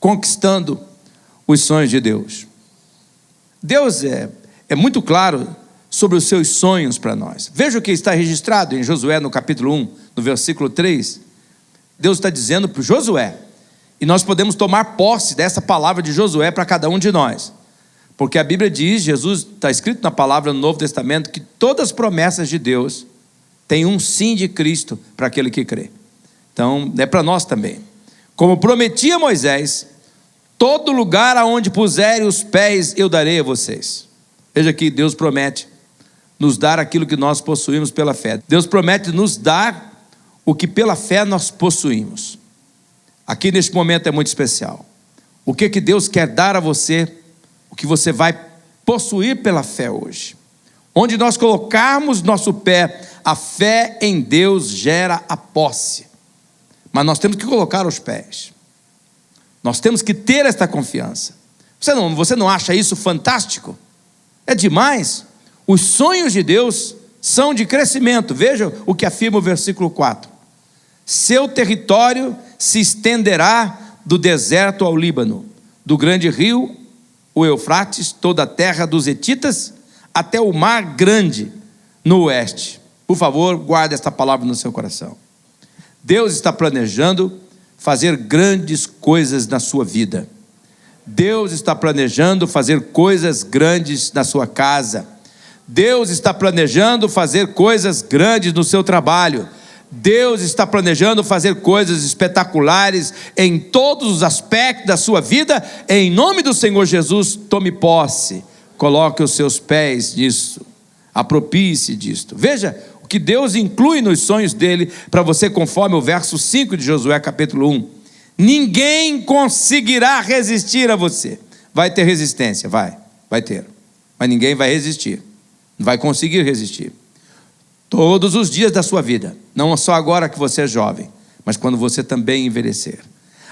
conquistando os sonhos de Deus. Deus é muito claro sobre os seus sonhos para nós. Veja o que está registrado em Josué no capítulo 1, no versículo 3. Deus está dizendo para Josué, e nós podemos tomar posse dessa palavra de Josué para cada um de nós, porque a Bíblia diz, Jesus está escrito na palavra no Novo Testamento, que todas as promessas de Deus têm um sim de Cristo para aquele que crê. Então é para nós também. Como prometi a Moisés, todo lugar aonde puserem os pés eu darei a vocês. Veja que Deus promete nos dar aquilo que nós possuímos pela fé. Deus promete nos dar o que pela fé nós possuímos. Aqui neste momento é muito especial. O que Deus quer dar a você, o que você vai possuir pela fé hoje. Onde nós colocarmos nosso pé, a fé em Deus gera a posse. Mas nós temos que colocar os pés. Nós temos que ter esta confiança. Você não acha isso fantástico? É demais. Os sonhos de Deus são de crescimento. Veja o que afirma o versículo 4. Seu território se estenderá do deserto ao Líbano, do grande rio, o Eufrates, toda a terra dos hetitas, até o mar grande no oeste. Por favor, guarde esta palavra no seu coração. Deus está planejando fazer grandes coisas na sua vida. Deus está planejando fazer coisas grandes na sua casa. Deus está planejando fazer coisas grandes no seu trabalho. Deus está planejando fazer coisas espetaculares em todos os aspectos da sua vida. Em nome do Senhor Jesus, tome posse, coloque os seus pés nisso, aproprie-se disto. Veja o que Deus inclui nos sonhos dele para você, conforme o verso 5 de Josué capítulo 1. Ninguém conseguirá resistir a você. Vai ter resistência, vai ter, mas ninguém vai resistir, não vai conseguir resistir. Todos os dias da sua vida, não só agora que você é jovem, mas quando você também envelhecer.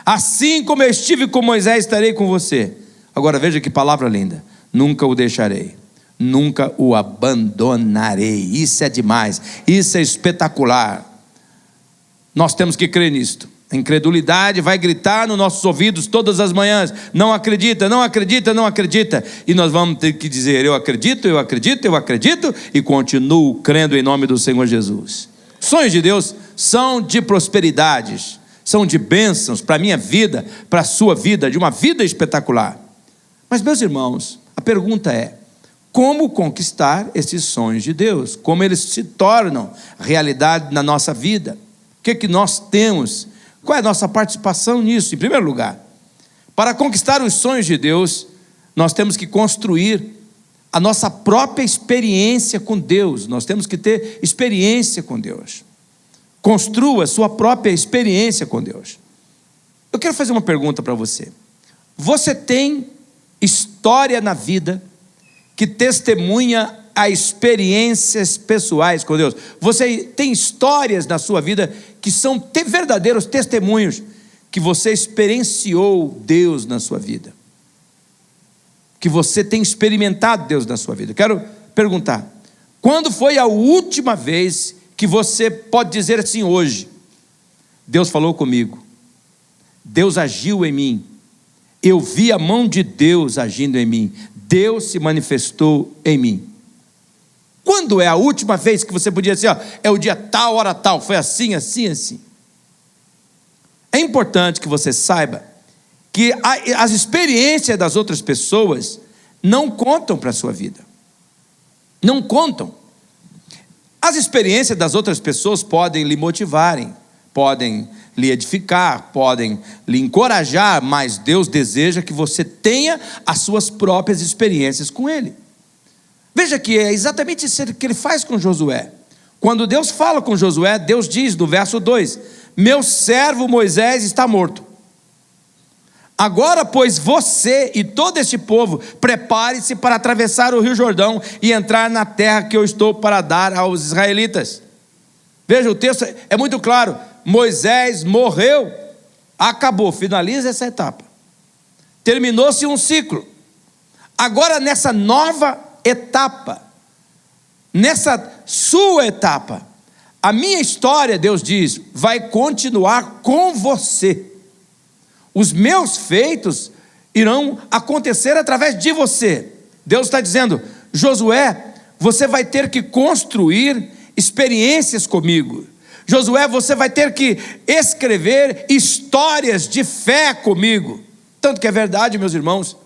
Assim como eu estive com Moisés, estarei com você. Agora veja que palavra linda. Nunca o deixarei, nunca o abandonarei. Isso é demais, isso é espetacular. Nós temos que crer nisto. A incredulidade vai gritar nos nossos ouvidos todas as manhãs: não acredita, não acredita, não acredita. E nós vamos ter que dizer: eu acredito, eu acredito, eu acredito, e continuo crendo em nome do Senhor Jesus. Sonhos de Deus são de prosperidades, são de bênçãos para a minha vida, para a sua vida, de uma vida espetacular. Mas, meus irmãos, a pergunta é: como conquistar esses sonhos de Deus? Como eles se tornam realidade na nossa vida? O que nós temos? Qual é a nossa participação nisso? Em primeiro lugar, para conquistar os sonhos de Deus, nós temos que construir a nossa própria experiência com Deus. Nós temos que ter experiência com Deus. Construa a sua própria experiência com Deus. Eu quero fazer uma pergunta para você. Você tem história na vida que testemunha a experiências pessoais com Deus? Você tem histórias na sua vida que são verdadeiros testemunhos que você experienciou Deus na sua vida, que você tem experimentado Deus na sua vida? Quero perguntar: quando foi a última vez que você pode dizer assim: hoje Deus falou comigo, Deus agiu em mim, eu vi a mão de Deus agindo em mim, Deus se manifestou em mim? Quando é a última vez que você podia dizer: é o dia tal, hora tal, foi assim, assim, assim? É importante que você saiba que as experiências das outras pessoas não contam para a sua vida. Não contam. As experiências das outras pessoas podem lhe motivarem, podem lhe edificar, podem lhe encorajar, mas Deus deseja que você tenha as suas próprias experiências com Ele. Veja que é exatamente isso que Ele faz com Josué. Quando Deus fala com Josué, Deus diz no verso 2: meu servo Moisés está morto. Agora, pois, você e todo este povo, prepare-se para atravessar o rio Jordão e entrar na terra que eu estou para dar aos israelitas. Veja, o texto é muito claro. Moisés morreu, acabou, finaliza essa etapa. Terminou-se um ciclo. Agora, nessa nova etapa, nessa sua etapa, a minha história, Deus diz, vai continuar com você. Os meus feitos irão acontecer através de você. Deus está dizendo: Josué, você vai ter que construir experiências comigo. Josué, você vai ter que escrever histórias de fé comigo. Tanto que é verdade, meus irmãos,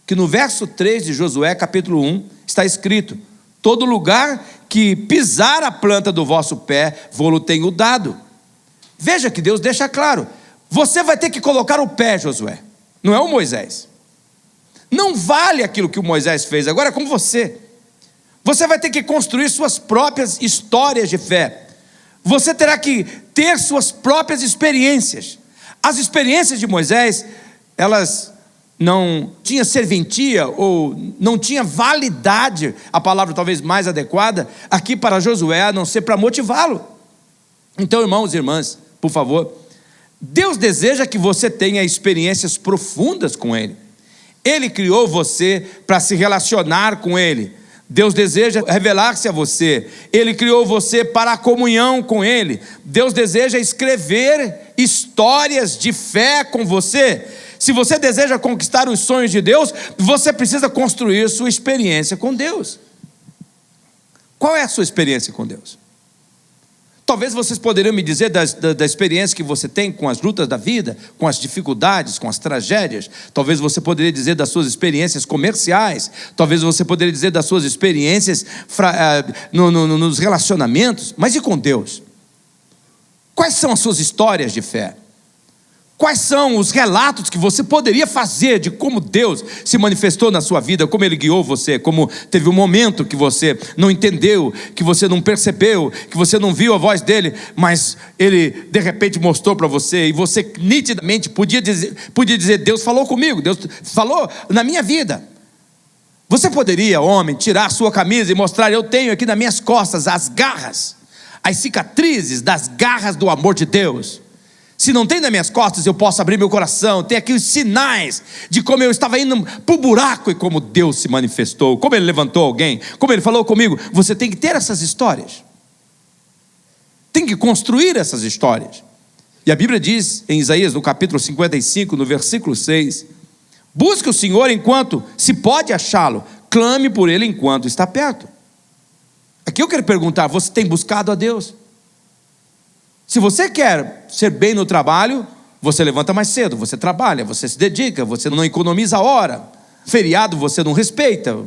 que no verso 3 de Josué, capítulo 1, está escrito: todo lugar que pisar a planta do vosso pé, vou-lo tenho dado. Veja que Deus deixa claro: você vai ter que colocar o pé, Josué, não é o Moisés. Não vale aquilo que o Moisés fez, agora é com você. Você vai ter que construir suas próprias histórias de fé. Você terá que ter suas próprias experiências. As experiências de Moisés, elas não tinham serventia, ou não tinha validade, a palavra talvez mais adequada, aqui para Josué, a não ser para motivá-lo. Então, irmãos e irmãs, por favor, Deus deseja que você tenha experiências profundas com Ele. Ele criou você para se relacionar com Ele. Deus deseja revelar-se a você. Ele criou você para a comunhão com Ele. Deus deseja escrever histórias de fé com você. Se você deseja conquistar os sonhos de Deus, você precisa construir sua experiência com Deus. Qual é a sua experiência com Deus? Talvez vocês poderiam me dizer da experiência que você tem com as lutas da vida, com as dificuldades, com as tragédias. Talvez você poderia dizer das suas experiências comerciais. Talvez você poderia dizer das suas experiências nos relacionamentos. Mas e com Deus? Quais são as suas histórias de fé? Quais são os relatos que você poderia fazer de como Deus se manifestou na sua vida, como Ele guiou você, como teve um momento que você não entendeu, que você não percebeu, que você não viu a voz dEle, mas Ele de repente mostrou para você, e você nitidamente podia dizer: Deus falou comigo, Deus falou na minha vida. Você poderia, homem, tirar a sua camisa e mostrar: eu tenho aqui nas minhas costas as garras, as cicatrizes das garras do amor de Deus. Se não tem nas minhas costas, eu posso abrir meu coração. Tem aqui os sinais de como eu estava indo para o buraco e como Deus se manifestou, como Ele levantou alguém, como Ele falou comigo. Você tem que ter essas histórias. Tem que construir essas histórias. E a Bíblia diz em Isaías, no capítulo 55, no versículo 6: busque o Senhor enquanto se pode achá-lo, clame por Ele enquanto está perto. Aqui eu quero perguntar: você tem buscado a Deus? Se você quer ser bem no trabalho, você levanta mais cedo, você trabalha, você se dedica, você não economiza a hora. Feriado você não respeita.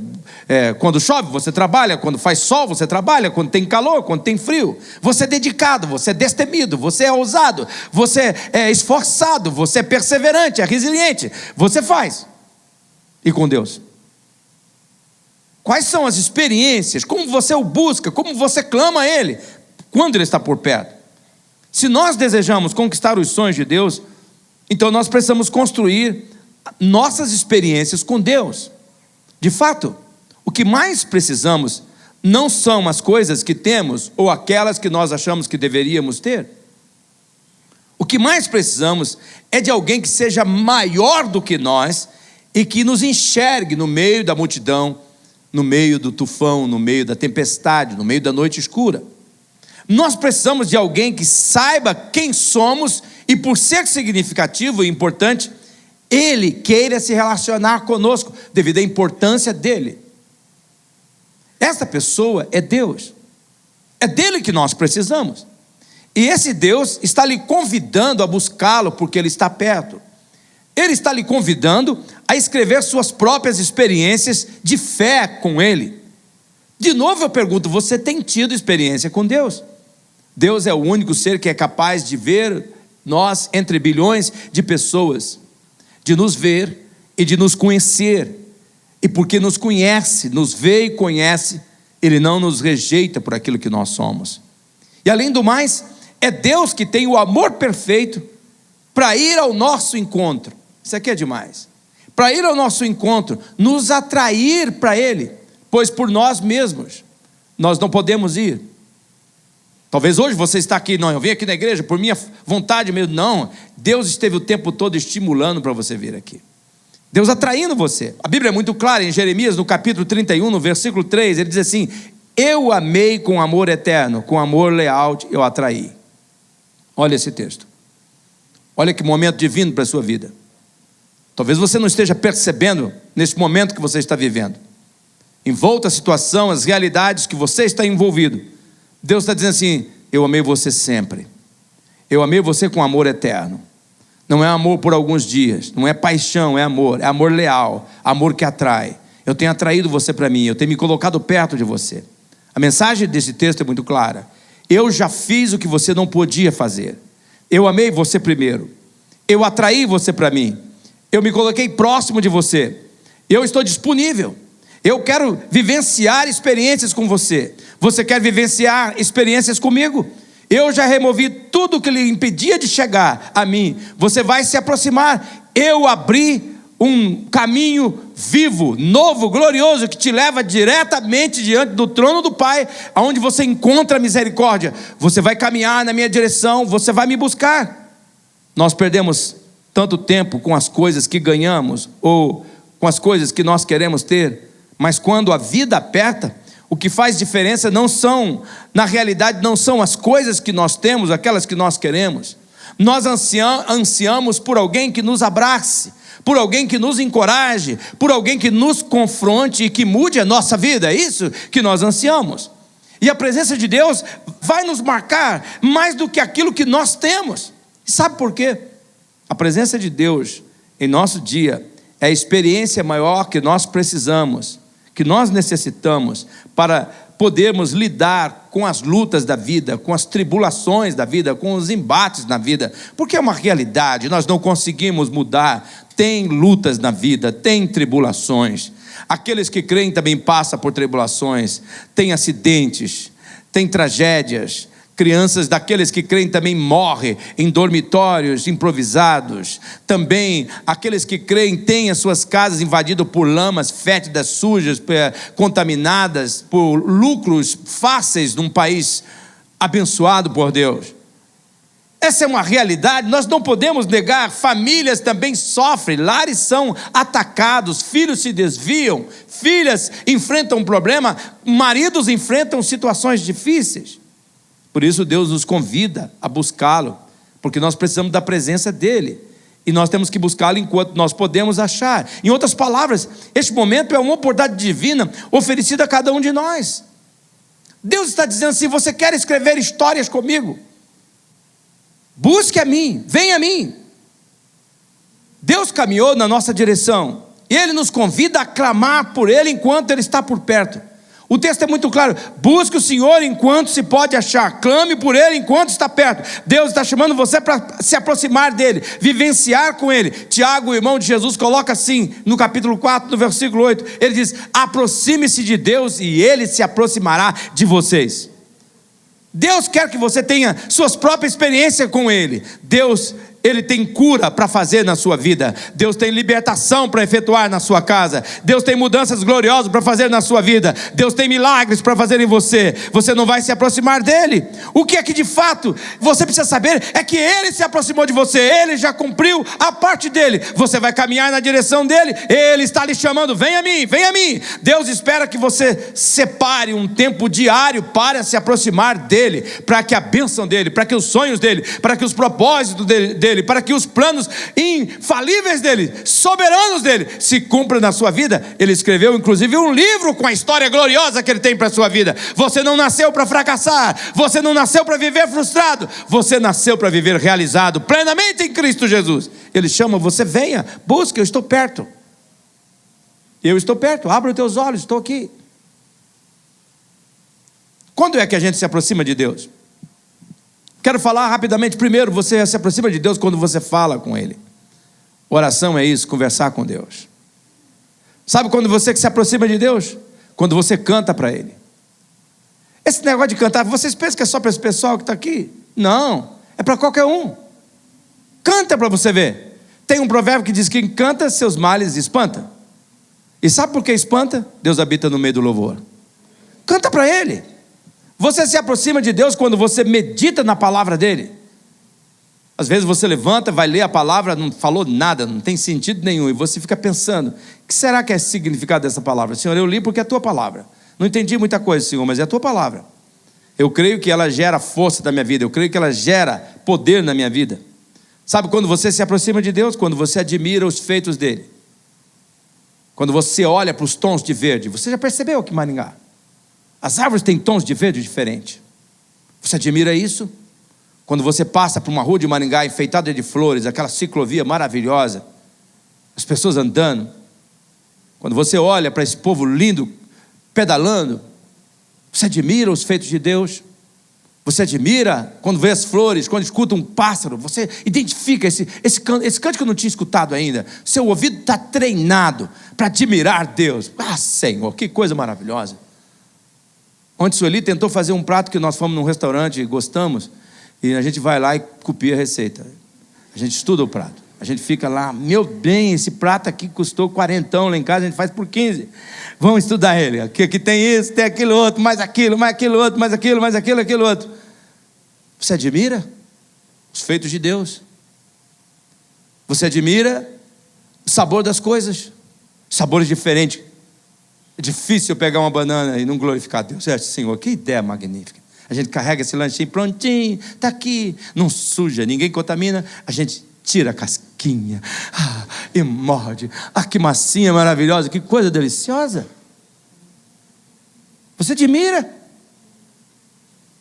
Quando chove você trabalha, quando faz sol você trabalha, quando tem calor, quando tem frio. Você é dedicado, você é destemido, você é ousado, você é esforçado, você é perseverante, é resiliente. Você faz. E com Deus? Quais são as experiências? Como você o busca? Como você clama a Ele quando Ele está por perto? Se nós desejamos conquistar os sonhos de Deus, então nós precisamos construir nossas experiências com Deus. De fato, o que mais precisamos não são as coisas que temos ou aquelas que nós achamos que deveríamos ter. O que mais precisamos é de alguém que seja maior do que nós e que nos enxergue no meio da multidão, no meio do tufão, no meio da tempestade, no meio da noite escura. Nós precisamos de alguém que saiba quem somos e, por ser significativo e importante, Ele queira se relacionar conosco devido à importância dEle. Essa pessoa é Deus. É dEle que nós precisamos. E esse Deus está lhe convidando a buscá-lo porque Ele está perto. Ele está lhe convidando a escrever suas próprias experiências de fé com Ele. De novo eu pergunto: você tem tido experiência com Deus? Deus é o único ser que é capaz de ver nós entre bilhões de pessoas, de nos ver e de nos conhecer. E porque nos conhece, nos vê e conhece, Ele não nos rejeita por aquilo que nós somos. E além do mais, é Deus que tem o amor perfeito para ir ao nosso encontro. Isso aqui é demais. Para ir ao nosso encontro, nos atrair para Ele, pois por nós mesmos nós não podemos ir. Talvez hoje você está aqui: não, eu vim aqui na igreja por minha vontade mesmo. Não, Deus esteve o tempo todo estimulando para você vir aqui. Deus atraindo você. A Bíblia é muito clara em Jeremias, no capítulo 31, no versículo 3, ele diz assim: eu amei com amor eterno, com amor leal eu atraí. Olha esse texto. Olha que momento divino para a sua vida. Talvez você não esteja percebendo nesse momento que você está vivendo. Envolta a situação, as realidades que você está envolvido. Deus está dizendo assim: eu amei você sempre. Eu amei você com amor eterno. Não é amor por alguns dias, não é paixão, é amor leal, amor que atrai. Eu tenho atraído você para mim, eu tenho me colocado perto de você. A mensagem desse texto é muito clara. Eu já fiz o que você não podia fazer. Eu amei você primeiro. Eu atraí você para mim. Eu me coloquei próximo de você. Eu estou disponível. Eu quero vivenciar experiências com você. Você quer vivenciar experiências comigo? Eu já removi tudo que lhe impedia de chegar a mim. Você vai se aproximar. Eu abri um caminho vivo, novo, glorioso, que te leva diretamente diante do trono do Pai, aonde você encontra a misericórdia. Você vai caminhar na minha direção, você vai me buscar. Nós perdemos tanto tempo com as coisas que ganhamos, ou com as coisas que nós queremos ter, mas quando a vida aperta, o que faz diferença na realidade não são as coisas que nós temos, aquelas que nós queremos. Nós ansiamos por alguém que nos abrace, por alguém que nos encoraje, por alguém que nos confronte e que mude a nossa vida. É isso que nós ansiamos. E a presença de Deus vai nos marcar mais do que aquilo que nós temos. E sabe por quê? A presença de Deus em nosso dia é a experiência maior que nós precisamos, que nós necessitamos para podermos lidar com as lutas da vida, com as tribulações da vida, com os embates na vida, porque é uma realidade, nós não conseguimos mudar. Tem lutas na vida, tem tribulações. Aqueles que creem também passam por tribulações, tem acidentes, tem tragédias. Crianças daqueles que creem também morrem em dormitórios improvisados. Também aqueles que creem têm as suas casas invadidas por lamas fétidas, sujas, contaminadas, por lucros fáceis num país abençoado por Deus. Essa é uma realidade, nós não podemos negar. Famílias também sofrem, lares são atacados, filhos se desviam, filhas enfrentam um problema, maridos enfrentam situações difíceis. Por isso Deus nos convida a buscá-lo, porque nós precisamos da presença dEle, e nós temos que buscá-lo enquanto nós podemos achar. Em outras palavras, este momento é uma oportunidade divina oferecida a cada um de nós. Deus está dizendo assim: você quer escrever histórias comigo? Busque a mim, venha a mim. Deus caminhou na nossa direção, e Ele nos convida a clamar por Ele enquanto Ele está por perto. O texto é muito claro: busque o Senhor enquanto se pode achar, clame por Ele enquanto está perto. Deus está chamando você para se aproximar dEle, vivenciar com Ele. Tiago, o irmão de Jesus, coloca assim no capítulo 4, no versículo 8, ele diz: aproxime-se de Deus e Ele se aproximará de vocês. Deus quer que você tenha suas próprias experiências com Ele. Deus, Ele tem cura para fazer na sua vida. Deus tem libertação para efetuar na sua casa. Deus tem mudanças gloriosas para fazer na sua vida. Deus tem milagres para fazer em você. Você não vai se aproximar dEle. O que é que de fato você precisa saber é que Ele se aproximou de você. Ele já cumpriu a parte dEle. Você vai caminhar na direção dEle. Ele está lhe chamando: vem a mim, vem a mim. Deus espera que você separe um tempo diário para se aproximar dEle, para que a bênção dEle, para que os sonhos dEle, para que os propósitos dEle, para que os planos infalíveis dEle, soberanos dEle, se cumpram na sua vida. Ele escreveu inclusive um livro com a história gloriosa que Ele tem para a sua vida. Você não nasceu para fracassar, você não nasceu para viver frustrado, você nasceu para viver realizado plenamente em Cristo Jesus. Ele chama você: venha, busque, eu estou perto. Eu estou perto, abra os teus olhos, estou aqui. Quando é que a gente se aproxima de Deus? Quero falar rapidamente. Primeiro, você se aproxima de Deus quando você fala com Ele. Oração é isso, conversar com Deus. Sabe quando você se aproxima de Deus? Quando você canta para Ele. Esse negócio de cantar, vocês pensam que é só para esse pessoal que está aqui? Não, é para qualquer um. Canta para você ver. Tem um provérbio que diz que quem canta, seus males espanta. E sabe por que espanta? Deus habita no meio do louvor. Canta para Ele. Você se aproxima de Deus quando você medita na palavra dEle. Às vezes você levanta, vai ler a palavra, não falou nada, não tem sentido nenhum, e você fica pensando: o que será que é o significado dessa palavra? Senhor, eu li porque é a tua palavra. Não entendi muita coisa, Senhor, mas é a tua palavra. Eu creio que ela gera força na minha vida, eu creio que ela gera poder na minha vida. Sabe quando você se aproxima de Deus? Quando você admira os feitos dele. Quando você olha para os tons de verde. Você já percebeu que Maringá? As árvores têm tons de verde diferentes. Você admira isso? Quando você passa por uma rua de Maringá enfeitada de flores, aquela ciclovia maravilhosa, as pessoas andando. Quando você olha para esse povo lindo, pedalando, você admira os feitos de Deus. Você admira quando vê as flores, quando escuta um pássaro, você identifica esse canto que eu não tinha escutado ainda. Seu ouvido está treinado para admirar Deus. Ah, Senhor, que coisa maravilhosa. Ontem Sueli tentou fazer um prato que nós fomos num restaurante e gostamos, e a gente vai lá e copia a receita. A gente estuda o prato. A gente fica lá, meu bem, esse prato aqui custou 40 lá em casa, a gente faz por 15. Vamos estudar ele. Aqui tem isso, tem aquilo outro, mais aquilo outro, mais aquilo outro. Você admira os feitos de Deus? Você admira o sabor das coisas? Sabores diferentes. É difícil pegar uma banana e não glorificar a Deus. Senhor, que ideia magnífica. A gente carrega esse lanchinho prontinho, está aqui, não suja, ninguém contamina, a gente tira a casquinha e morde. Ah, que massinha maravilhosa, que coisa deliciosa. Você admira?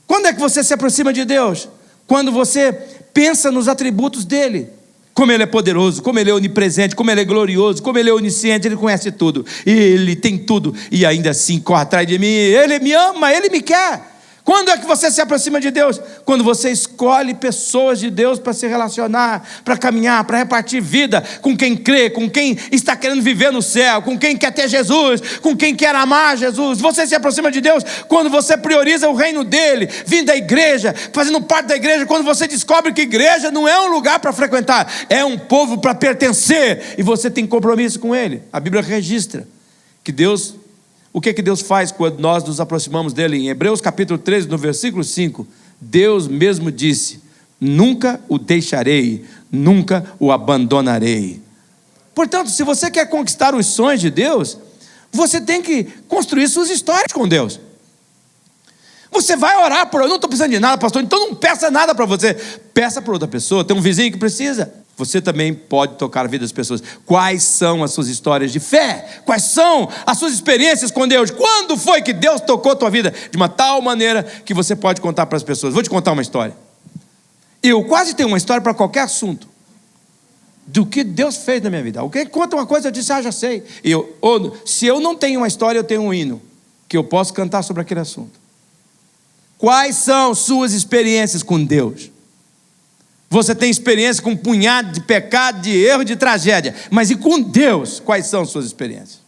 Quando é que você se aproxima de Deus? Quando você pensa nos atributos dele. Como ele é poderoso, como ele é onipresente, como ele é glorioso, como ele é onisciente, ele conhece tudo. Ele tem tudo e ainda assim corre atrás de mim. Ele me ama, ele me quer. Quando é que você se aproxima de Deus? Quando você escolhe pessoas de Deus para se relacionar, para caminhar, para repartir vida com quem crê, com quem está querendo viver no céu, com quem quer ter Jesus, com quem quer amar Jesus. Você se aproxima de Deus quando você prioriza o reino dele, vindo da igreja, fazendo parte da igreja, quando você descobre que igreja não é um lugar para frequentar, é um povo para pertencer, e você tem compromisso com ele. A Bíblia registra que Deus... O que Deus faz quando nós nos aproximamos dele? Em Hebreus capítulo 13, no versículo 5, Deus mesmo disse: nunca o deixarei, nunca o abandonarei. Portanto, se você quer conquistar os sonhos de Deus, você tem que construir suas histórias com Deus. Você vai orar por... Eu não estou precisando de nada, pastor, então não peça nada para você. Peça para outra pessoa. Tem um vizinho que precisa. Você também pode tocar a vida das pessoas. Quais são as suas histórias de fé? Quais são as suas experiências com Deus? Quando foi que Deus tocou a tua vida de uma tal maneira que você pode contar para as pessoas? Vou te contar uma história. Eu quase tenho uma história para qualquer assunto do que Deus fez na minha vida. Alguém conta uma coisa, eu disse, já sei. Se eu não tenho uma história, eu tenho um hino que eu posso cantar sobre aquele assunto. Quais são suas experiências com Deus? Você tem experiência com um punhado de pecado, de erro, de tragédia. Mas e com Deus, quais são suas experiências?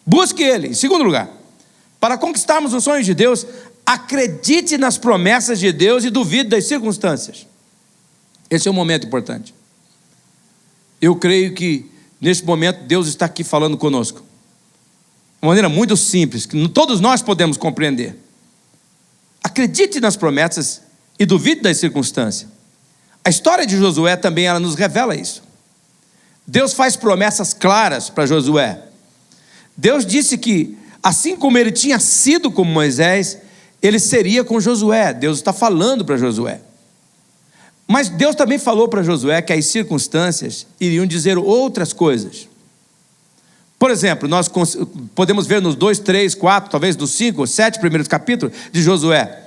Busque Ele. Em segundo lugar, para conquistarmos os sonhos de Deus, acredite nas promessas de Deus e duvide das circunstâncias. Esse é um momento importante. Eu creio que, neste momento, Deus está aqui falando conosco. De uma maneira muito simples, que todos nós podemos compreender. Acredite nas promessas e duvide das circunstâncias. A história de Josué também ela nos revela isso. Deus faz promessas claras para Josué. Deus disse que, assim como ele tinha sido com Moisés, ele seria com Josué. Deus está falando para Josué. Mas Deus também falou para Josué que as circunstâncias iriam dizer outras coisas. Por exemplo, nós podemos ver nos 2, 3, 4, talvez nos 5, 7 primeiros capítulos de Josué.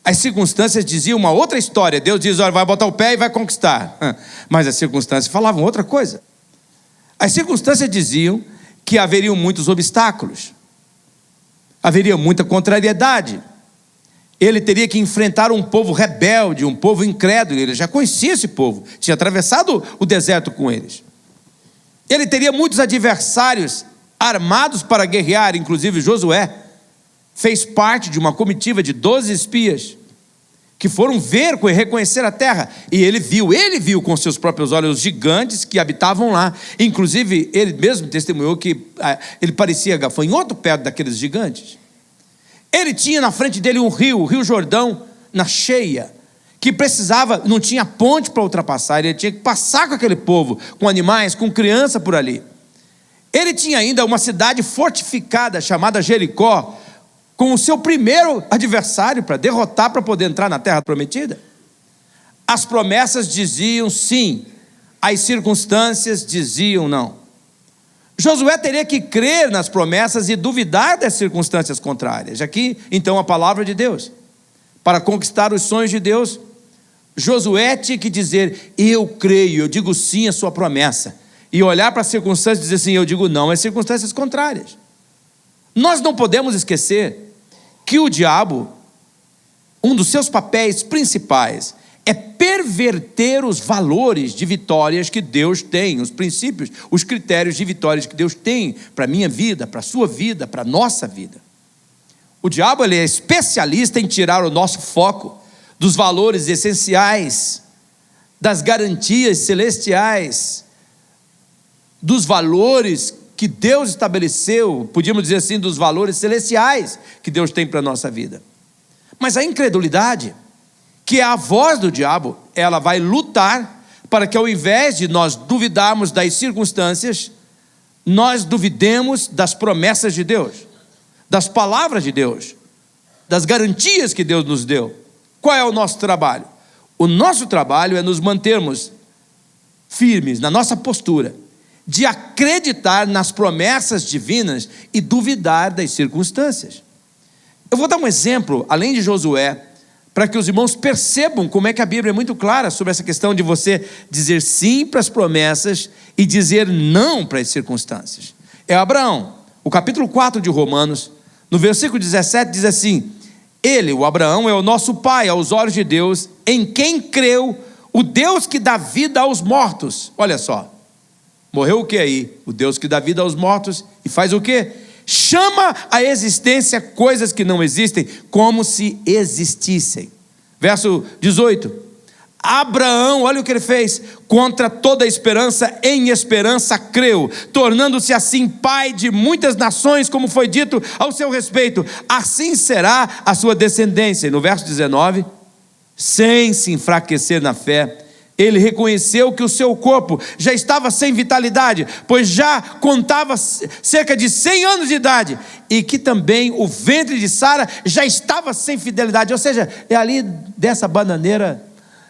As circunstâncias diziam uma outra história. Deus diz, olha, vai botar o pé e vai conquistar. Mas as circunstâncias falavam outra coisa. As circunstâncias diziam que haveriam muitos obstáculos. Haveria muita contrariedade. Ele teria que enfrentar um povo rebelde, um povo incrédulo. Ele já conhecia esse povo. Tinha atravessado o deserto com eles. Ele teria muitos adversários armados para guerrear. Inclusive Josué fez parte de uma comitiva de 12 espias que foram ver e reconhecer a terra. E ele viu com seus próprios olhos os gigantes que habitavam lá. Inclusive, ele mesmo testemunhou que ele parecia gafanhoto perto daqueles gigantes. Ele tinha na frente dele um rio, o Rio Jordão, na cheia, que precisava, não tinha ponte para ultrapassar, ele tinha que passar com aquele povo, com animais, com criança por ali. Ele tinha ainda uma cidade fortificada, chamada Jericó, com o seu primeiro adversário para derrotar, para poder entrar na terra prometida. As promessas diziam sim, as circunstâncias diziam não. Josué teria que crer nas promessas e duvidar das circunstâncias contrárias. Aqui, então, a palavra de Deus. Para conquistar os sonhos de Deus, Josué tinha que dizer: eu creio, eu digo sim à sua promessa. E olhar para as circunstâncias e dizer assim: eu digo não às circunstâncias contrárias. Nós não podemos esquecer que o diabo, um dos seus papéis principais, é perverter os valores de vitórias que Deus tem, os princípios, os critérios de vitórias que Deus tem para a minha vida, para a sua vida, para a nossa vida. O diabo, ele é especialista em tirar o nosso foco dos valores essenciais, das garantias celestiais, dos valores que Deus estabeleceu, podíamos dizer assim, dos valores celestiais que Deus tem para a nossa vida. Mas a incredulidade, que é a voz do diabo, ela vai lutar para que, ao invés de nós duvidarmos das circunstâncias, nós duvidemos das promessas de Deus, das palavras de Deus, das garantias que Deus nos deu. Qual é o nosso trabalho? O nosso trabalho é nos mantermos firmes na nossa postura de acreditar nas promessas divinas e duvidar das circunstâncias. Eu vou dar um exemplo, além de Josué, para que os irmãos percebam como é que a Bíblia é muito clara sobre essa questão de você dizer sim para as promessas e dizer não para as circunstâncias. É Abraão, o capítulo 4 de Romanos, no versículo 17 diz assim: ele, o Abraão, é o nosso pai aos olhos de Deus, em quem creu o Deus que dá vida aos mortos. Olha só, morreu o que aí? O Deus que dá vida aos mortos e faz o quê? Chama à existência coisas que não existem, como se existissem. Verso 18: Abraão, olha o que ele fez, contra toda a esperança, em esperança creu, tornando-se assim pai de muitas nações, como foi dito ao seu respeito, assim será a sua descendência. E no verso 19, sem se enfraquecer na fé, ele reconheceu que o seu corpo já estava sem vitalidade, pois já contava cerca de 100 anos de idade, e que também o ventre de Sara já estava sem fidelidade. Ou seja, ali dessa bananeira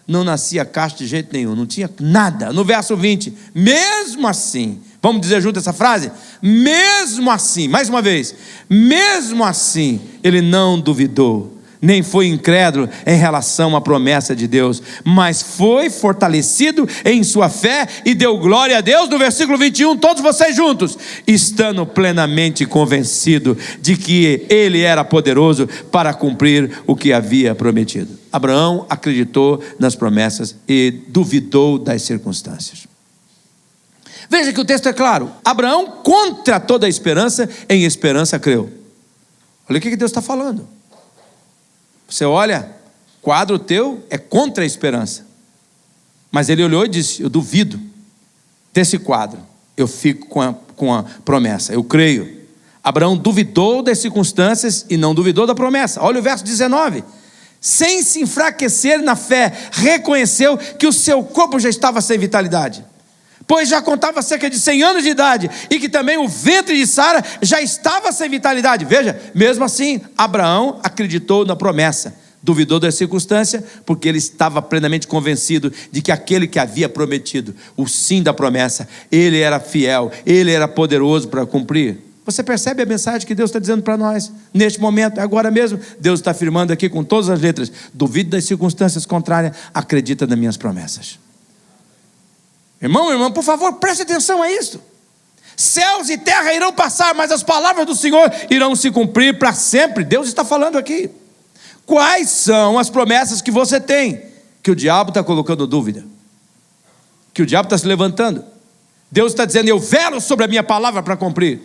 não nascia cacho de jeito nenhum, não tinha nada. No verso 20, mesmo assim, vamos dizer junto essa frase? Mesmo assim, mais uma vez, mesmo assim, ele não duvidou, nem foi incrédulo em relação à promessa de Deus, mas foi fortalecido em sua fé e deu glória a Deus. No versículo 21, todos vocês juntos, estando plenamente convencido de que ele era poderoso para cumprir o que havia prometido. Abraão acreditou nas promessas e duvidou das circunstâncias. Veja que o texto é claro: Abraão, contra toda a esperança, em esperança creu. Olha o que Deus está falando. Você olha, quadro teu é contra a esperança, mas ele olhou e disse: eu duvido desse quadro, eu fico com a promessa, eu creio. Abraão duvidou das circunstâncias e não duvidou da promessa. Olha o verso 19: sem se enfraquecer na fé, reconheceu que o seu corpo já estava sem vitalidade, pois já contava cerca de 100 anos de idade, e que também o ventre de Sara já estava sem vitalidade. Veja, mesmo assim, Abraão acreditou na promessa, duvidou da circunstância, porque ele estava plenamente convencido de que aquele que havia prometido o sim da promessa, ele era fiel, ele era poderoso para cumprir. Você percebe a mensagem que Deus está dizendo para nós neste momento, agora mesmo? Deus está afirmando aqui com todas as letras: duvide das circunstâncias contrárias, acredita nas minhas promessas. Irmão, irmã, por favor, preste atenção a isso. Céus e terra irão passar, mas as palavras do Senhor irão se cumprir para sempre. Deus está falando aqui. Quais são as promessas que você tem, que o diabo está colocando dúvida, que o diabo está se levantando? Deus está dizendo: eu velo sobre a minha palavra para cumprir.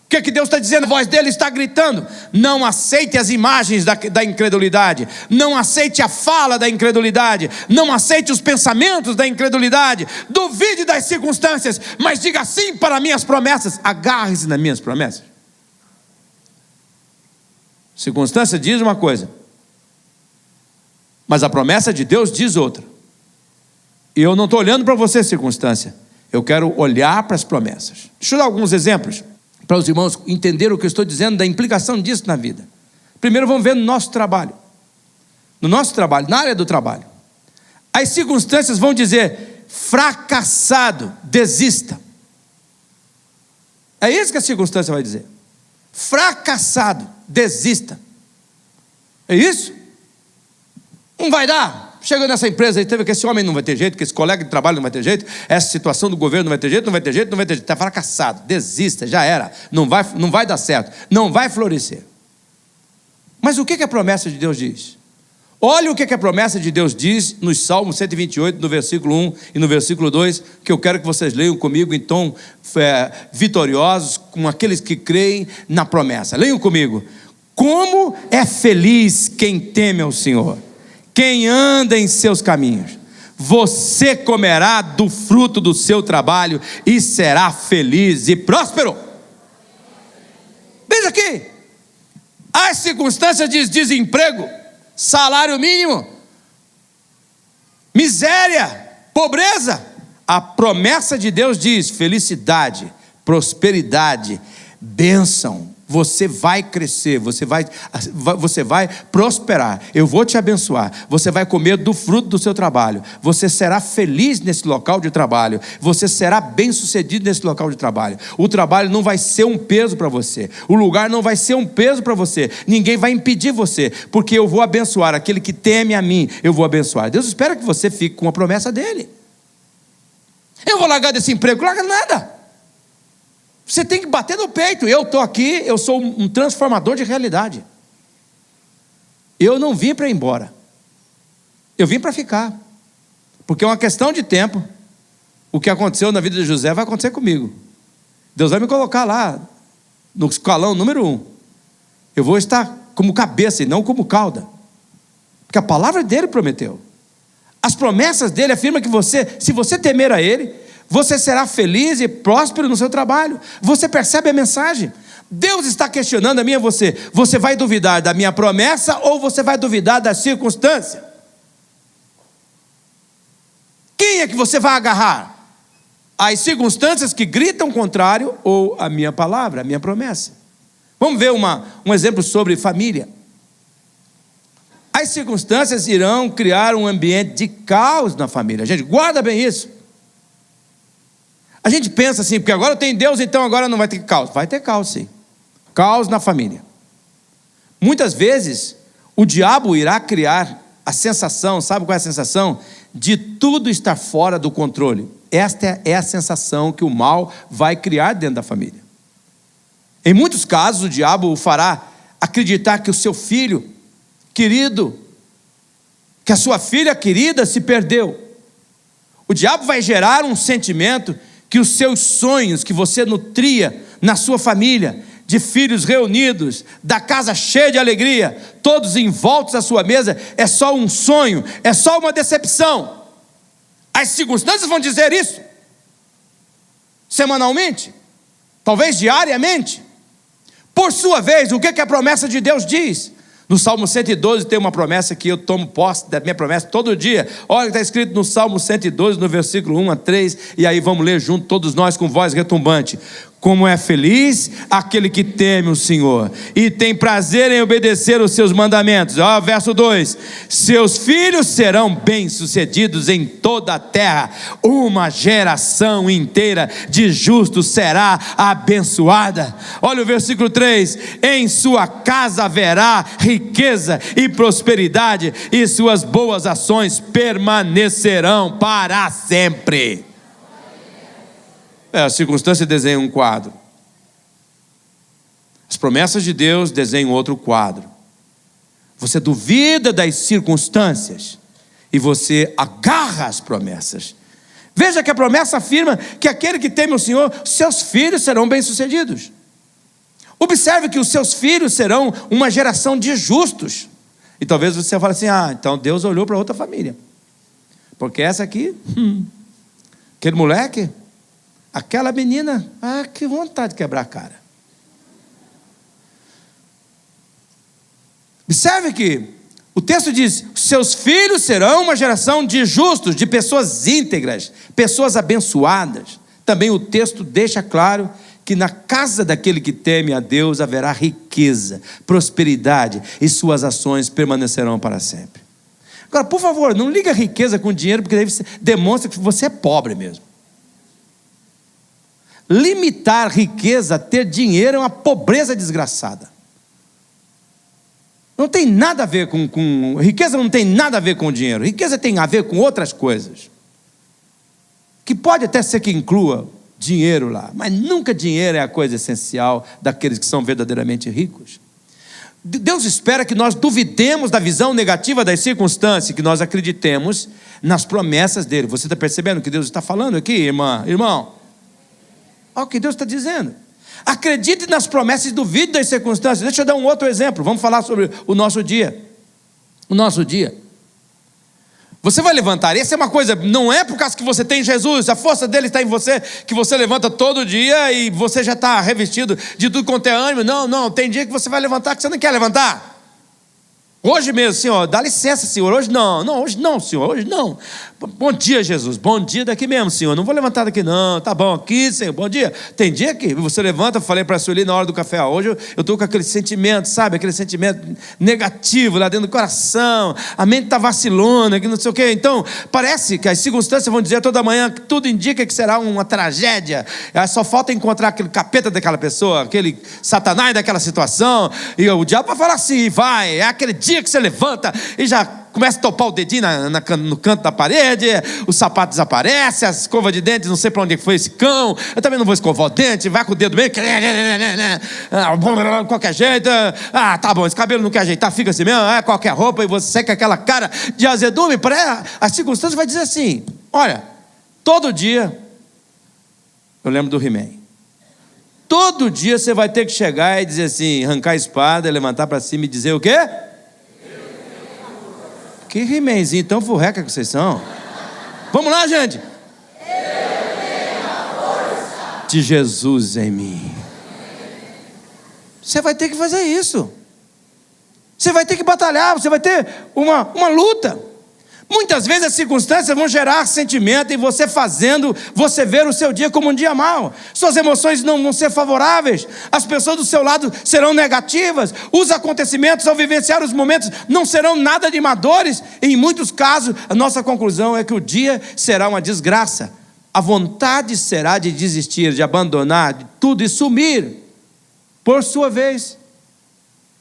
O que Deus está dizendo? A voz dele está gritando: não aceite as imagens da incredulidade, não aceite a fala da incredulidade, não aceite os pensamentos da incredulidade, duvide das circunstâncias, mas diga sim para minhas promessas, agarre-se nas minhas promessas. Circunstância diz uma coisa, mas a promessa de Deus diz outra. E eu não estou olhando para você, circunstância, eu quero olhar para as promessas. Deixa eu dar alguns exemplos para os irmãos entenderem o que eu estou dizendo, da implicação disso na vida. Primeiro vamos ver no nosso trabalho. No nosso trabalho, na área do trabalho. As circunstâncias vão dizer: fracassado, desista. É isso que a circunstância vai dizer. Fracassado, desista. É isso? Não vai dar. Chegou nessa empresa aí, teve que esse homem não vai ter jeito, que esse colega de trabalho não vai ter jeito, essa situação do governo não vai ter jeito, não vai ter jeito, não vai ter jeito. Está fracassado, desista, já era. Não vai dar certo, não vai florescer. Mas o que a promessa de Deus diz? Olha o que a promessa de Deus diz nos Salmos 128, no versículo 1 e no versículo 2, que eu quero que vocês leiam comigo em tom vitoriosos, com aqueles que creem na promessa. Leiam comigo. Como é feliz quem teme ao Senhor, quem anda em seus caminhos. Você comerá do fruto do seu trabalho e será feliz e próspero. Veja aqui. As circunstâncias de desemprego, salário mínimo, miséria, pobreza. A promessa de Deus diz: felicidade, prosperidade, bênção. Você vai crescer, você vai prosperar. Eu vou te abençoar. Você vai comer do fruto do seu trabalho. Você será feliz nesse local de trabalho. Você será bem-sucedido nesse local de trabalho. O trabalho não vai ser um peso para você. O lugar não vai ser um peso para você. Ninguém vai impedir você, porque eu vou abençoar aquele que teme a mim. Eu vou abençoar. Deus espera que você fique com a promessa dele. Eu vou largar desse emprego, larga nada. Você tem que bater no peito. Eu estou aqui, eu sou um transformador de realidade. Eu não vim para ir embora. Eu vim para ficar. Porque é uma questão de tempo. O que aconteceu na vida de José vai acontecer comigo. Deus vai me colocar lá, no escalão número 1. Eu vou estar como cabeça e não como cauda. Porque a palavra dele prometeu. As promessas dele afirmam que se você temer a ele, você será feliz e próspero no seu trabalho. Você percebe a mensagem? Deus está questionando a mim e a você. Você vai duvidar da minha promessa ou você vai duvidar da circunstância? Quem é que você vai agarrar? As circunstâncias que gritam contrário ou a minha palavra, a minha promessa? Vamos ver um exemplo sobre família. As circunstâncias irão criar um ambiente de caos na família. Gente, guarda bem isso. A gente pensa assim, porque agora eu tenho Deus, então agora não vai ter caos. Vai ter caos, sim. Caos na família. Muitas vezes, o diabo irá criar a sensação, sabe qual é a sensação? De tudo estar fora do controle. Esta é a sensação que o mal vai criar dentro da família. Em muitos casos, o diabo o fará acreditar que o seu filho querido, que a sua filha querida se perdeu. O diabo vai gerar um sentimento que os seus sonhos que você nutria na sua família, de filhos reunidos, da casa cheia de alegria, todos envoltos à sua mesa, é só um sonho, é só uma decepção. As circunstâncias vão dizer isso, semanalmente, talvez diariamente. Por sua vez, o que a promessa de Deus diz? No Salmo 112 tem uma promessa que eu tomo posse da minha promessa todo dia. Olha o que está escrito no Salmo 112, no versículo 1 a 3. E aí vamos ler junto, todos nós, com voz retumbante. Como é feliz aquele que teme o Senhor e tem prazer em obedecer os seus mandamentos. Ó, verso 2: seus filhos serão bem-sucedidos em toda a terra. Uma geração inteira de justos será abençoada. Olha o versículo 3: em sua casa haverá riqueza e prosperidade, e suas boas ações permanecerão para sempre. A circunstância desenha um quadro. As promessas de Deus desenham outro quadro. Você duvida das circunstâncias e você agarra as promessas. Veja que a promessa afirma que aquele que teme o Senhor, seus filhos serão bem-sucedidos. Observe que os seus filhos serão uma geração de justos. E talvez você fale assim: então Deus olhou para outra família. Porque essa aqui, aquele moleque, aquela menina, que vontade de quebrar a cara. Observe que o texto diz: seus filhos serão uma geração de justos, de pessoas íntegras, pessoas abençoadas. Também o texto deixa claro que na casa daquele que teme a Deus haverá riqueza, prosperidade, e suas ações permanecerão para sempre. Agora, por favor, não liga a riqueza com dinheiro, porque daí você demonstra que você é pobre mesmo. Limitar riqueza a ter dinheiro é uma pobreza desgraçada. Não tem nada a ver com riqueza, não tem nada a ver com dinheiro. Riqueza tem a ver com outras coisas. Que pode até ser que inclua dinheiro lá, mas nunca dinheiro é a coisa essencial daqueles que são verdadeiramente ricos. Deus espera que nós duvidemos da visão negativa das circunstâncias, que nós acreditemos nas promessas dele. Você está percebendo o que Deus está falando aqui, irmão? Olha o que Deus está dizendo. Acredite nas promessas e duvide das circunstâncias. Deixa eu dar um outro exemplo. Vamos falar sobre o nosso dia. O nosso dia. Você vai levantar, essa é uma coisa, não é por causa que você tem Jesus, a força dele está em você, que você levanta todo dia e você já está revestido de tudo quanto é ânimo. Não, tem dia que você vai levantar que você não quer levantar. Hoje mesmo, Senhor, dá licença, Senhor, hoje não, Senhor, hoje não. Bom dia, Jesus, bom dia daqui mesmo, Senhor, não vou levantar daqui não, tá bom, aqui, Senhor, bom dia. Tem dia que você levanta, eu falei para a Sueli na hora do café, hoje eu estou com aquele sentimento, sabe, aquele sentimento negativo lá dentro do coração, a mente está vacilona, que não sei o quê. Então, parece que as circunstâncias vão dizer toda manhã que tudo indica que será uma tragédia, só falta encontrar aquele capeta daquela pessoa, aquele satanás daquela situação, e o diabo vai falar assim, vai, é aquele dia que você levanta e já começa a topar o dedinho no canto da parede, o sapato desaparece, a escova de dente, não sei para onde foi esse cão, eu também não vou escovar o dente, vai com o dedo meio, qualquer jeito, tá bom, esse cabelo não quer ajeitar, fica assim mesmo, qualquer roupa, e você seca aquela cara de azedume, a circunstância vai dizer assim, olha, todo dia, eu lembro do He-Man, todo dia você vai ter que chegar e dizer assim, arrancar a espada, levantar para cima e dizer o quê? Que He-Manzinho tão furreca que vocês são. Vamos lá, gente. Eu tenho a força de Jesus em mim. Você vai ter que fazer isso. Você vai ter que batalhar, você vai ter uma luta. Muitas vezes as circunstâncias vão gerar sentimento, e você fazendo, você ver o seu dia como um dia mau. Suas emoções não vão ser favoráveis, as pessoas do seu lado serão negativas, os acontecimentos ao vivenciar os momentos não serão nada animadores, e em muitos casos a nossa conclusão é que o dia será uma desgraça. A vontade será de desistir, de abandonar de tudo e sumir. Por sua vez,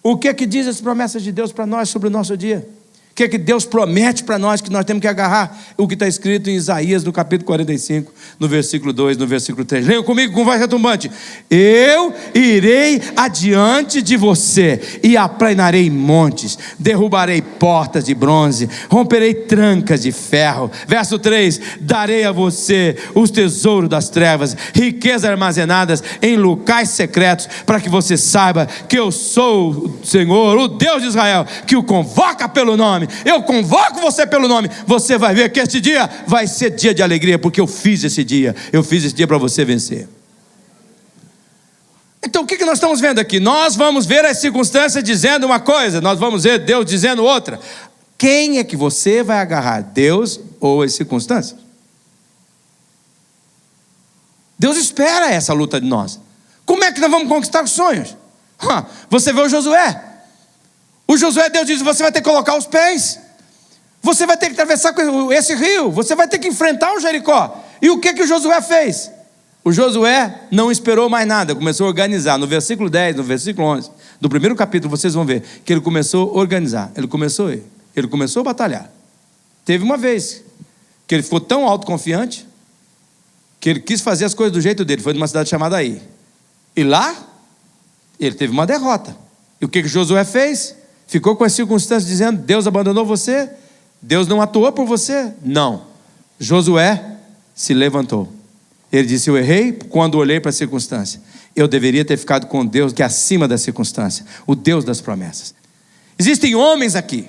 o que é que diz as promessas de Deus para nós sobre o nosso dia? O que é que Deus promete para nós que nós temos que agarrar? O que está escrito em Isaías, no capítulo 45, no versículo 2, no versículo 3. Leiam comigo com voz retumbante. Eu irei adiante de você e aplanarei montes, derrubarei portas de bronze, romperei trancas de ferro. Verso 3, darei a você os tesouros das trevas, riquezas armazenadas em locais secretos, para que você saiba que eu sou o Senhor, o Deus de Israel, que o convoca pelo nome. Eu convoco você pelo nome. Você vai ver que este dia vai ser dia de alegria, porque eu fiz esse dia para você vencer. Então o que nós estamos vendo aqui? Nós vamos ver as circunstâncias dizendo uma coisa, nós vamos ver Deus dizendo outra. Quem é que você vai agarrar? Deus ou as circunstâncias? Deus espera essa luta de nós. Como é que nós vamos conquistar os sonhos? Você vê o Josué. O Josué, Deus diz, você vai ter que colocar os pés, você vai ter que atravessar esse rio, você vai ter que enfrentar o Jericó. E o que o Josué fez? O Josué não esperou mais nada, começou a organizar. No versículo 10, no versículo 11 do primeiro capítulo, vocês vão ver que ele começou a organizar, ele começou a batalhar. Teve uma vez que ele ficou tão autoconfiante que ele quis fazer as coisas do jeito dele. Foi numa cidade chamada Ai, e lá ele teve uma derrota. E o que Josué fez? Ficou com as circunstâncias dizendo, Deus abandonou você? Deus não atuou por você? Não. Josué se levantou. Ele disse, eu errei quando olhei para a circunstância. Eu deveria ter ficado com Deus que é acima da circunstância, o Deus das promessas. Existem homens aqui,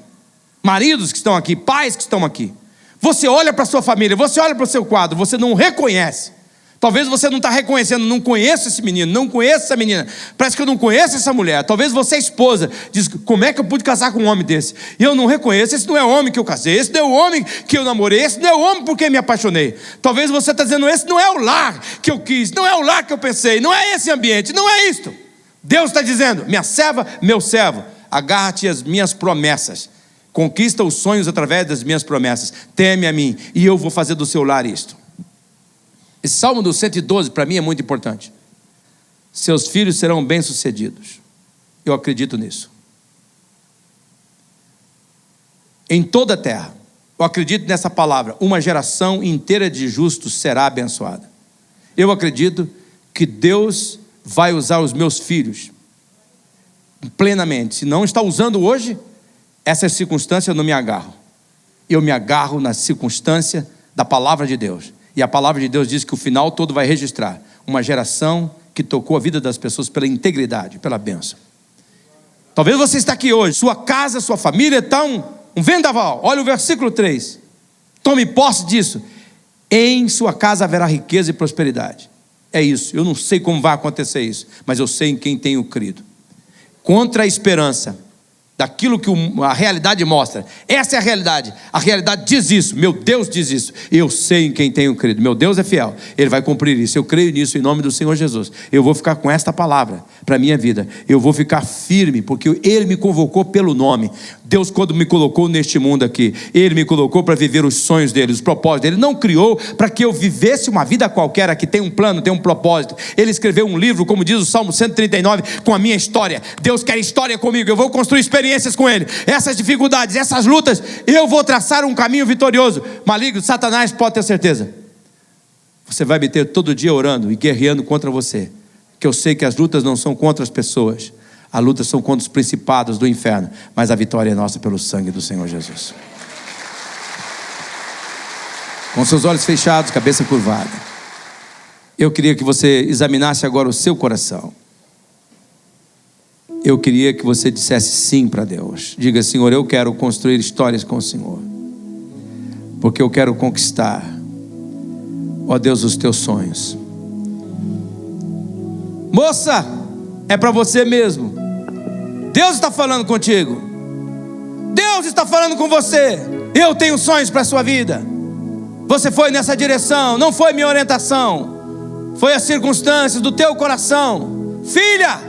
maridos que estão aqui, pais que estão aqui. Você olha para a sua família, você olha para o seu quadro, você não reconhece. Talvez você não está reconhecendo, não conheço esse menino, não conheço essa menina, parece que eu não conheço essa mulher. Talvez você é esposa, diz, como é que eu pude casar com um homem desse? E eu não reconheço, esse não é o homem que eu casei, esse não é o homem que eu namorei, esse não é o homem por quem me apaixonei. Talvez você está dizendo, esse não é o lar que eu quis, não é o lar que eu pensei, não é esse ambiente, não é isto. Deus está dizendo, minha serva, meu servo, agarra-te às minhas promessas. Conquista os sonhos através das minhas promessas. Teme a mim e eu vou fazer do seu lar isto. Esse Salmo do 112 para mim é muito importante. Seus filhos serão bem-sucedidos. Eu acredito nisso. Em toda a terra, eu acredito nessa palavra, uma geração inteira de justos será abençoada. Eu acredito que Deus vai usar os meus filhos plenamente. Se não está usando hoje, essa circunstância eu não me agarro. Eu me agarro na circunstância da palavra de Deus. E a palavra de Deus diz que o final todo vai registrar uma geração que tocou a vida das pessoas pela integridade, pela bênção. Talvez você está aqui hoje, sua casa, sua família está um vendaval. Olha o versículo 3. Tome posse disso. Em sua casa haverá riqueza e prosperidade. É isso. Eu não sei como vai acontecer isso, mas eu sei em quem tenho crido. Contra a esperança daquilo que a realidade mostra. Essa é a realidade. A realidade diz isso. Meu Deus diz isso. Eu sei em quem tenho crido. Meu Deus é fiel. Ele vai cumprir isso. Eu creio nisso em nome do Senhor Jesus. Eu vou ficar com esta palavra para a minha vida. Eu vou ficar firme, porque Ele me convocou pelo nome. Deus, quando me colocou neste mundo aqui, Ele me colocou para viver os sonhos dEle, os propósitos dEle. Ele não criou para que eu vivesse uma vida qualquer aqui. Tem um plano, tem um propósito. Ele escreveu um livro, como diz o Salmo 139, com a minha história. Deus quer história comigo. Eu vou construir experiências com Ele. Essas dificuldades, essas lutas, eu vou traçar um caminho vitorioso. Maligno, Satanás, pode ter certeza. Você vai me ter todo dia orando e guerreando contra você. Que eu sei que as lutas não são contra as pessoas. As lutas são contra os principados do inferno. Mas a vitória é nossa pelo sangue do Senhor Jesus. Com seus olhos fechados, cabeça curvada, eu queria que você examinasse agora o seu coração. Eu queria que você dissesse sim para Deus. Diga: Senhor, eu quero construir histórias com o Senhor, porque eu quero conquistar, ó Deus, os teus sonhos. Moça, é para você mesmo. Deus está falando contigo. Deus está falando com você. Eu tenho sonhos para a sua vida. Você foi nessa direção, não foi minha orientação, foi as circunstâncias do teu coração. Filha,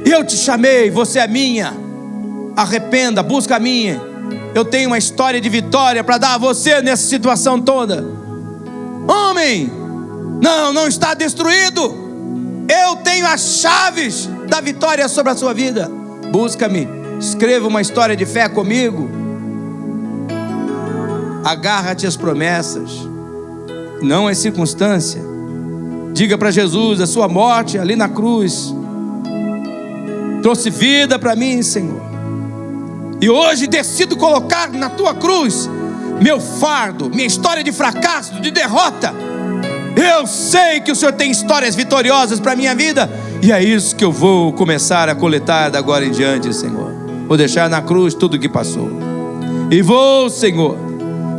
eu te chamei, você é minha. Arrependa, busca a minha. Eu tenho uma história de vitória para dar a você nessa situação toda. Homem, não está destruído. Eu tenho as chaves da vitória sobre a sua vida. Busca-me, escreva uma história de fé comigo. Agarra-te às promessas, não às circunstâncias. Diga para Jesus: a sua morte ali na cruz trouxe vida para mim, Senhor. E hoje decido colocar na tua cruz meu fardo, minha história de fracasso, de derrota. Eu sei que o Senhor tem histórias vitoriosas para a minha vida, e é isso que eu vou começar a coletar da agora em diante, Senhor. Vou deixar na cruz tudo o que passou, e vou, Senhor,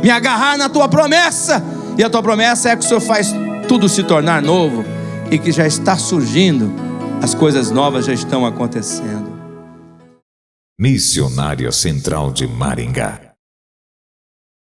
me agarrar na tua promessa. E a tua promessa é que o Senhor faz tudo se tornar novo, e que já está surgindo, as coisas novas já estão acontecendo. Missionária Central de Maringá.